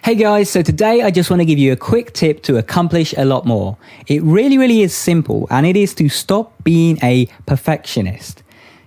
Hey guys, so today I just want to give you a quick tip to accomplish a lot more. It really is simple, and it is to stop being a perfectionist.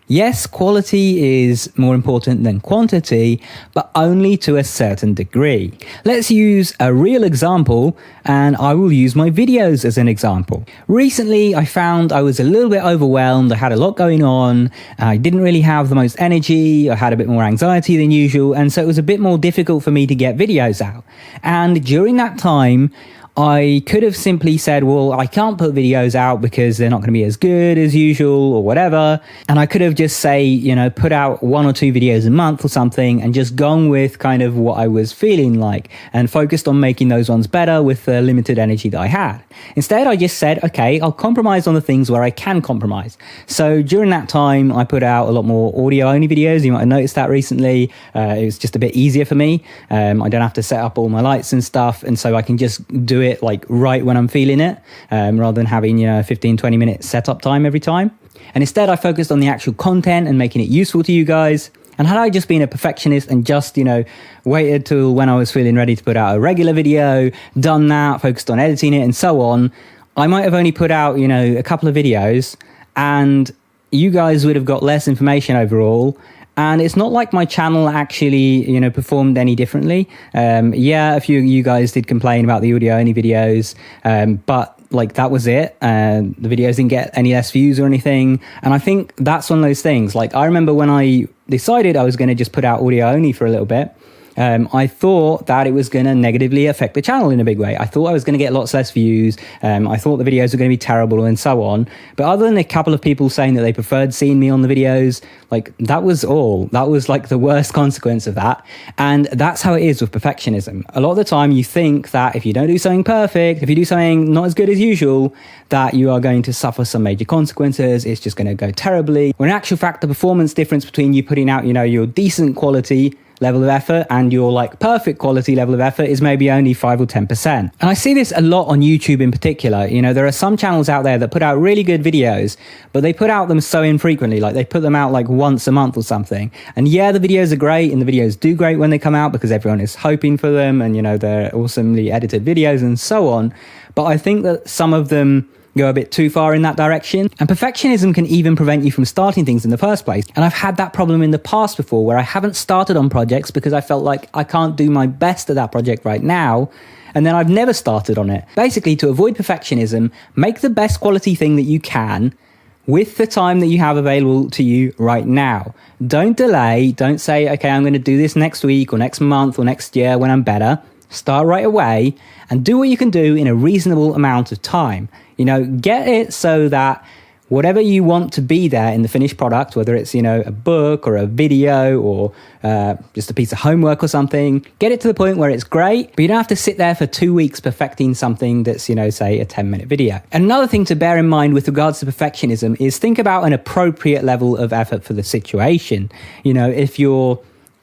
Yes, quality is more important than quantity, but only to a certain degree. Let's use a real example, and I will use my videos as an example. Recently, I found I was a little bit overwhelmed. I had a lot going on. I didn't really have the most energy. I had a bit more anxiety than usual, and so it was a bit more difficult for me to get videos out. And during that time, I could have simply said, well, I can't put videos out because they're not going to be as good as usual or whatever. And I could have just put out 1 or 2 videos a month or something and just gone with kind of what I was feeling like and focused on making those ones better with the limited energy that I had. Instead, I just said, okay, I'll compromise on the things where I can compromise. So during that time, I put out a lot more audio only videos. You might have noticed that recently. It was just a bit easier for me. I don't have to set up all my lights and stuff. And so I can just do it like right when I'm feeling it, rather than having 15-20 minute setup time every time. And instead I focused on the actual content and making it useful to you guys. And had I just been a perfectionist and just waited till when I was feeling ready to put out a regular video, done that, focused on editing it and so on, I might have only put out a couple of videos, and you guys would have got less information overall. And it's not like my channel actually, performed any differently. A few of you guys did complain about the audio only videos, but that was it. The videos didn't get any less views or anything. And I think that's one of those things. I remember when I decided I was going to just put out audio only for a little bit, I thought that it was going to negatively affect the channel in a big way. I thought I was going to get lots less views. I thought the videos were going to be terrible and so on. But other than a couple of people saying that they preferred seeing me on the videos, that was all. That was the worst consequence of that. And that's how it is with perfectionism. A lot of the time you think that if you don't do something perfect, if you do something not as good as usual, that you are going to suffer some major consequences. It's just going to go terribly. When in actual fact, the performance difference between you putting out, your decent quality level of effort and your perfect quality level of effort is maybe only 5 or 10%. And I see this a lot on YouTube in particular. There are some channels out there that put out really good videos, but they put out them so infrequently. They put them out once a month or something. And yeah, the videos are great and the videos do great when they come out because everyone is hoping for them and they're awesomely edited videos and so on. But I think that some of them go a bit too far in that direction. And perfectionism can even prevent you from starting things in the first place. And I've had that problem in the past before where I haven't started on projects because I felt like I can't do my best at that project right now. And then I've never started on it. Basically, to avoid perfectionism, make the best quality thing that you can with the time that you have available to you right now. Don't delay. Don't say, okay, I'm going to do this next week or next month or next year when I'm better. Start right away and do what you can do in a reasonable amount of time. Get it so that whatever you want to be there in the finished product, whether it's, a book or a video or just a piece of homework or something, get it to the point where it's great, but you don't have to sit there for 2 weeks perfecting something that's, say a 10-minute video. Another thing to bear in mind with regards to perfectionism is think about an appropriate level of effort for the situation. If your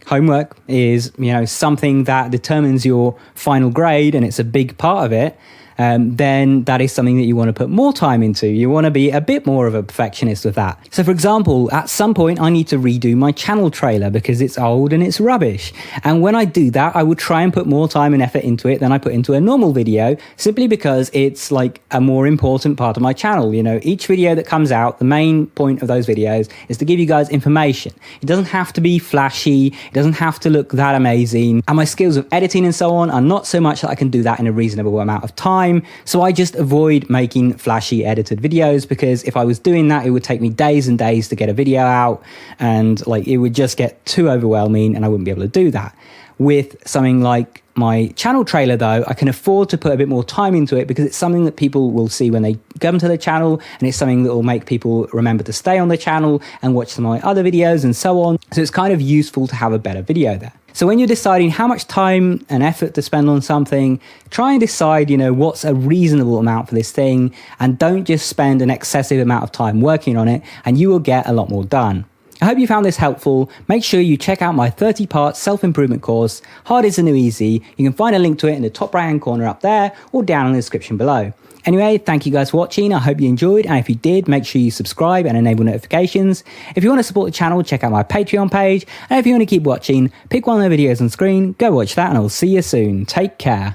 homework is, something that determines your final grade and it's a big part of it, then that is something that you want to put more time into. You want to be a bit more of a perfectionist with that. So for example, at some point I need to redo my channel trailer because it's old and it's rubbish. And when I do that, I will try and put more time and effort into it than I put into a normal video, simply because it's a more important part of my channel. Each video that comes out, the main point of those videos is to give you guys information. It doesn't have to be flashy. It doesn't have to look that amazing. And my skills of editing and so on are not so much that I can do that in a reasonable amount of time. So I just avoid making flashy edited videos, because if I was doing that, it would take me days and days to get a video out, and it would just get too overwhelming and I wouldn't be able to do that. With something like my channel trailer though, I can afford to put a bit more time into it because it's something that people will see when they come to the channel, and it's something that will make people remember to stay on the channel and watch some of my other videos and so on. So it's kind of useful to have a better video there. So when you're deciding how much time and effort to spend on something, try and decide, what's a reasonable amount for this thing, and don't just spend an excessive amount of time working on it, and you will get a lot more done. I hope you found this helpful. Make sure you check out my 30-part self-improvement course, Hard is the New Easy. You can find a link to it in the top right-hand corner up there or down in the description below. Anyway, thank you guys for watching. I hope you enjoyed, and if you did, make sure you subscribe and enable notifications. If you want to support the channel, check out my Patreon page, and if you want to keep watching, pick one of the videos on screen, go watch that, and I'll see you soon. Take care.